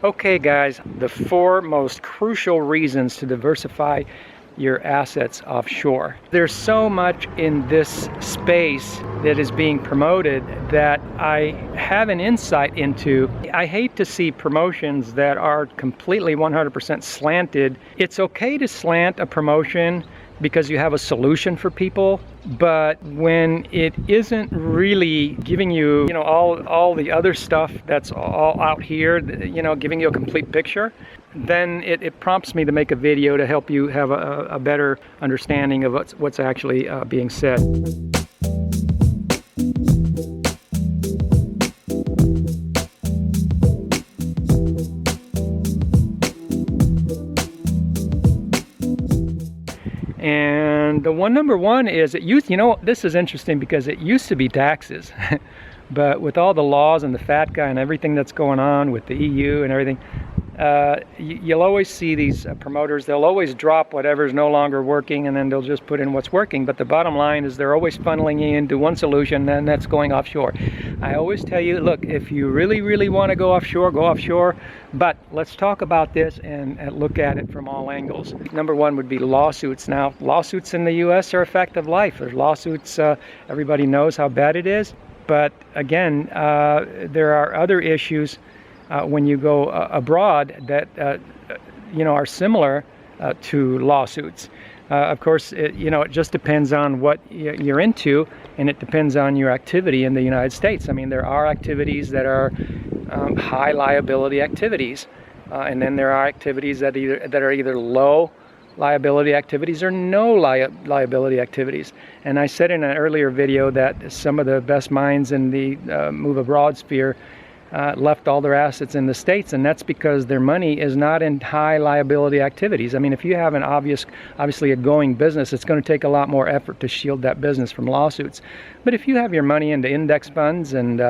Okay guys, the 4 most crucial reasons to diversify your assets offshore. There's so much in this space that is being promoted that I have an insight into. I hate to see promotions that are completely 100% slanted. It's okay to slant a promotion because you have a solution for people, but when it isn't really giving you, all the other stuff that's all out here, giving you a complete picture, then it prompts me to make a video to help you have a better understanding of what's actually being said. And the number one is this is interesting because it used to be taxes, but with all the laws and the fat guy and everything that's going on with the EU and everything, you'll always see these promoters. They'll always drop whatever's no longer working and then they'll just put in what's working. But the bottom line is they're always funneling you into one solution, and that's going offshore. I always tell you, look, if you really want to go offshore, but let's talk about this and look at it from all angles. Number one would be lawsuits. Now, lawsuits in the US are a fact of life. There's lawsuits, everybody knows how bad it is. But again, there are other issues when you go abroad that are similar to lawsuits. Of course, it just depends on what you're into, and it depends on your activity in the United States. I mean, there are activities that are high liability activities, and then there are activities that are either low liability activities or no liability activities. And I said in an earlier video that some of the best minds in the move abroad sphere left all their assets in the States, and that's because their money is not in high liability activities. I mean, if you have an obviously a going business, it's going to take a lot more effort to shield that business from lawsuits. But if you have your money into index funds and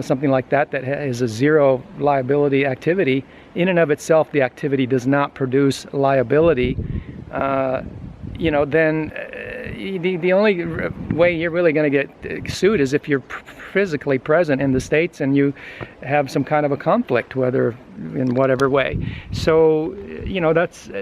something like that is a zero liability activity, in and of itself the activity does not produce liability, then the only way you're really going to get sued is if you're physically present in the States and you have some kind of a conflict, whether in whatever way. So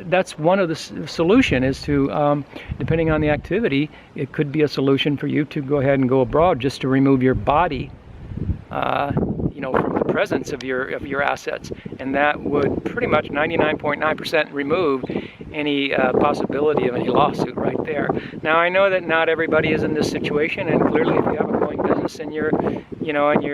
that's one of the solution is to, depending on the activity, it could be a solution for you to go ahead and go abroad just to remove your body from the presence of your assets, and that would pretty much 99.9% remove any possibility of any lawsuit right there. Now, I know that not everybody is in this situation, and clearly if you have a going business and you're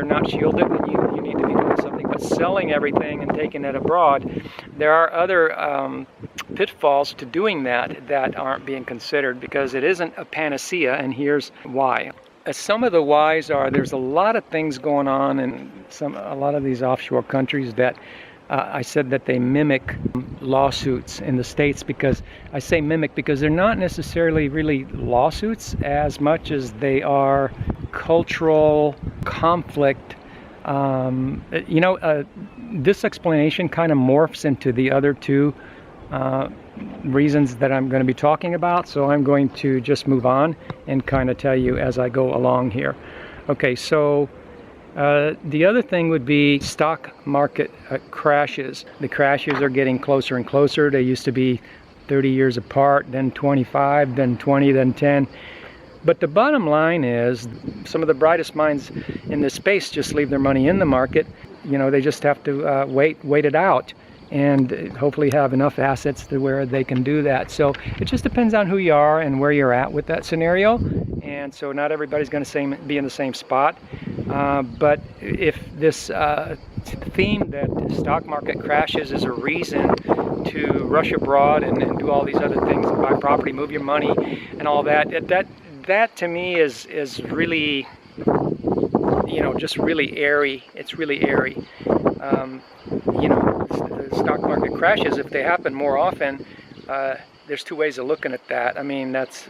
not shielded, then you need to be doing something. But selling everything and taking it abroad, there are other pitfalls to doing that aren't being considered, because it isn't a panacea, and here's why. Some of the whys are there's a lot of things going on in a lot of these offshore countries that I said that they mimic lawsuits in the States, because I say mimic because they're not necessarily really lawsuits as much as they are cultural conflict. This explanation kind of morphs into the other two reasons that I'm going to be talking about, so I'm going to just move on and kind of tell you as I go along here. Okay, so the other thing would be stock market crashes. The crashes are getting closer and closer. They used to be 30 years apart, then 25, then 20, then 10. But the bottom line is some of the brightest minds in this space just leave their money in the market. They just have to wait it out, and hopefully have enough assets to where they can do that. So it just depends on who you are and where you're at with that scenario. And so not everybody's going to be in the same spot. But if this theme that the stock market crashes is a reason to rush abroad and do all these other things, and buy property, move your money and all that to me is really, just really airy. It's really airy. The stock market crashes, if they happen more often, there's two ways of looking at that. I mean, that's,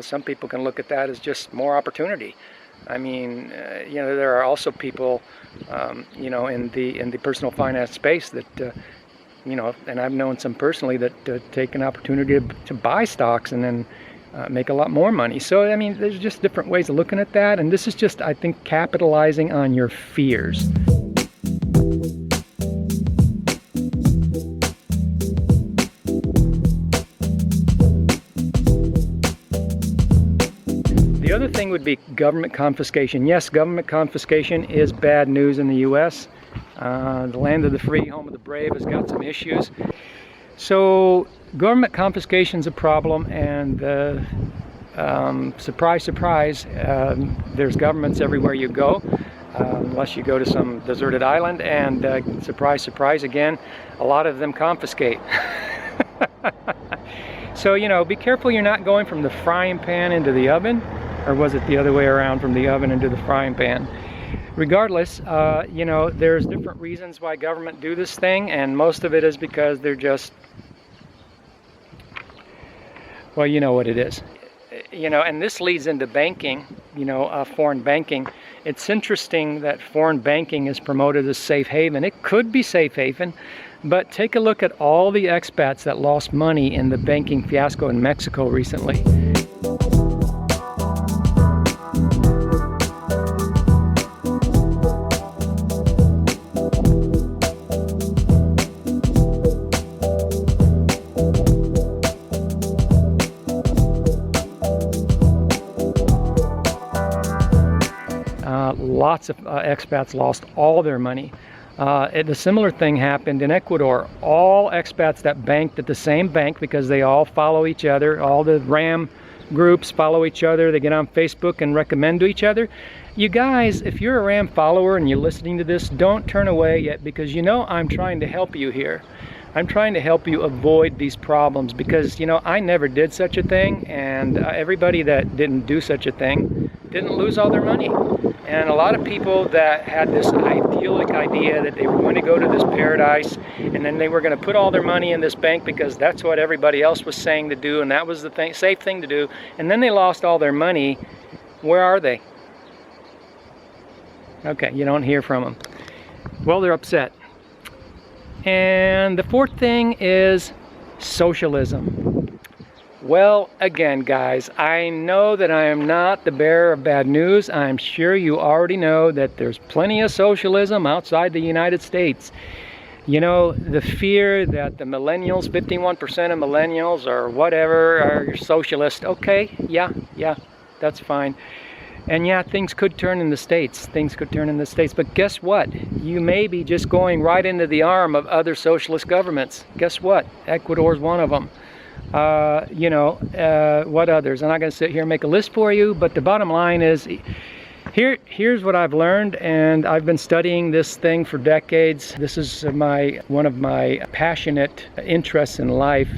some people can look at that as just more opportunity. I mean, there are also people, in the personal finance space that, and I've known some personally that take an opportunity to buy stocks and then make a lot more money. So, I mean, there's just different ways of looking at that. And this is just, I think, capitalizing on your fears. other thing would be government confiscation. Yes, government confiscation is bad news in the U.S. The land of the free, home of the brave has got some issues. So government confiscation is a problem, and surprise, surprise, there's governments everywhere you go, unless you go to some deserted island, and surprise, surprise again, a lot of them confiscate. So, you know, be careful you're not going from the frying pan into the oven, or was it the other way around, from the oven into the frying pan? Regardless, you know, there's different reasons why government do this thing, and most of it is because they're just, well, you know what it is. You know, and this leads into banking, you know, foreign banking. It's interesting that foreign banking is promoted as safe haven. It could be safe haven, but take a look at all the expats that lost money in the banking fiasco in Mexico recently. Lots of expats lost all their money. A similar thing happened in Ecuador. All expats that banked at the same bank, because they all follow each other, all the RAM groups follow each other, they get on Facebook and recommend to each other. You guys, if you're a RAM follower and you're listening to this, don't turn away yet, because you know I'm trying to help you here. I'm trying to help you avoid these problems, because, you know, I never did such a thing, and everybody that didn't do such a thing didn't lose all their money. And a lot of people that had this idyllic idea that they were going to go to this paradise, and then they were going to put all their money in this bank because that's what everybody else was saying to do, and that was the safe thing to do, and then they lost all their money. Where are they? Okay, you don't hear from them. Well, they're upset. And the fourth thing is socialism. Well, again, guys, I know that I am not the bearer of bad news. I'm sure you already know that there's plenty of socialism outside the United States. You know, the fear that the millennials, 51% of millennials or whatever, are socialist. Okay, yeah, that's fine. And yeah, things could turn in the States. Things could turn in the States. But guess what? You may be just going right into the arm of other socialist governments. Guess what? Ecuador's one of them. You know, what others? I'm not going to sit here and make a list for you, but the bottom line is, here's what I've learned, and I've been studying this thing for decades. This is one of my passionate interests in life,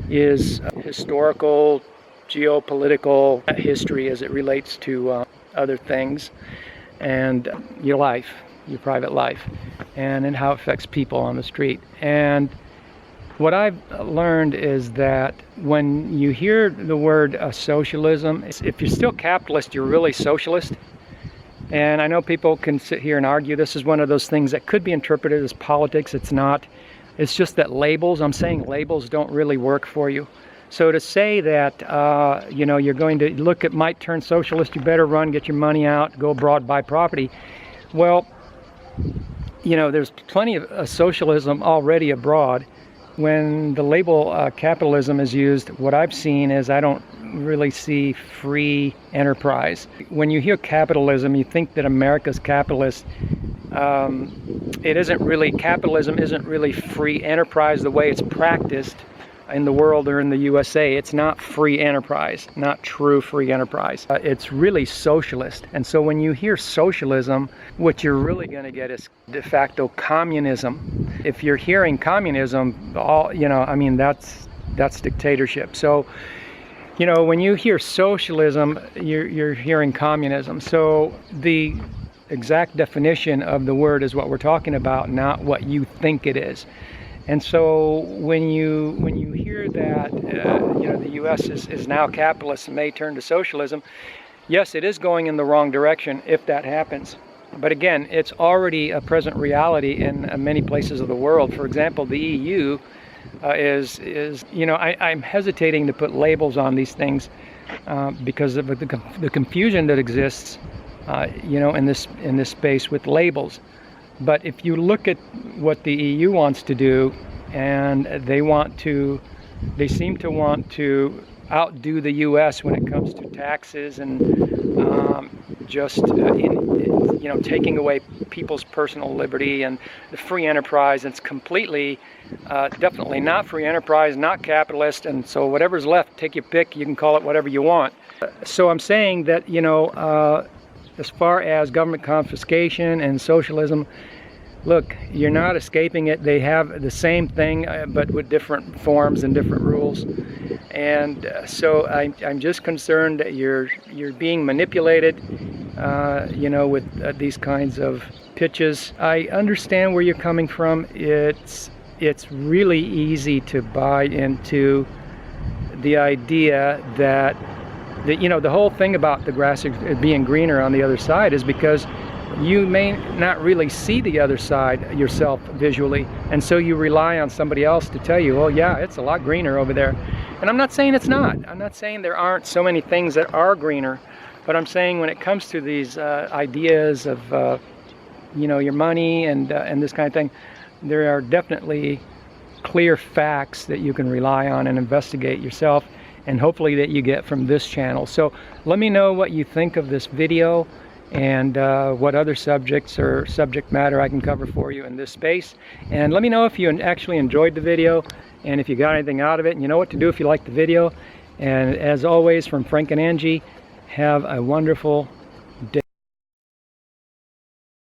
is historical, geopolitical history as it relates to other things, and your life, your private life, and how it affects people on the street. And what I've learned is that when you hear the word socialism, if you're still capitalist, you're really socialist. And I know people can sit here and argue this is one of those things that could be interpreted as politics. It's not. It's just that labels, I'm saying labels don't really work for you. So to say that, you know, you're going to look at, might turn socialist, you better run, get your money out, go abroad, buy property. Well, you know, there's plenty of socialism already abroad. When the label capitalism is used, what I've seen is I don't really see free enterprise. When you hear capitalism, you think that America's capitalist. It isn't really, capitalism isn't really free enterprise the way it's practiced in the world or in the USA. It's not free enterprise, not true free enterprise. It's really socialist. And so when you hear socialism, what you're really going to get is de facto communism. If you're hearing communism, you know, I mean, that's dictatorship. So, you know, when you hear socialism, you're hearing communism. So the exact definition of the word is what we're talking about, not what you think it is. And so when you hear that, you know, the U.S. is now capitalist and may turn to socialism, yes, it is going in the wrong direction if that happens. But again, it's already a present reality in many places of the world. For example, the EU is you know, I'm hesitating to put labels on these things because of the confusion that exists, you know, in this space with labels. But if you look at what the EU wants to do, and they seem to want to outdo the U.S. when it comes to taxes and taking away people's personal liberty and the free enterprise. It's completely, definitely not free enterprise, not capitalist, and so whatever's left, take your pick, you can call it whatever you want. So I'm saying that, as far as government confiscation and socialism, look, you're not escaping it. They have the same thing, but with different forms and different rules. And so I'm just concerned that you're being manipulated, with these kinds of pitches. I understand where you're coming from. It's really easy to buy into the idea that the whole thing about the grass being greener on the other side is because you may not really see the other side yourself visually, and so you rely on somebody else to tell you, oh yeah, it's a lot greener over there. And I'm not saying it's not. I'm not saying there aren't so many things that are greener, but I'm saying when it comes to these ideas of your money and this kind of thing, there are definitely clear facts that you can rely on and investigate yourself, and hopefully that you get from this channel. So let me know what you think of this video, and what other subjects or subject matter I can cover for you in this space. And let me know if you actually enjoyed the video, and if you got anything out of it, and you know what to do if you like the video. And as always, from Frank and Angie, have a wonderful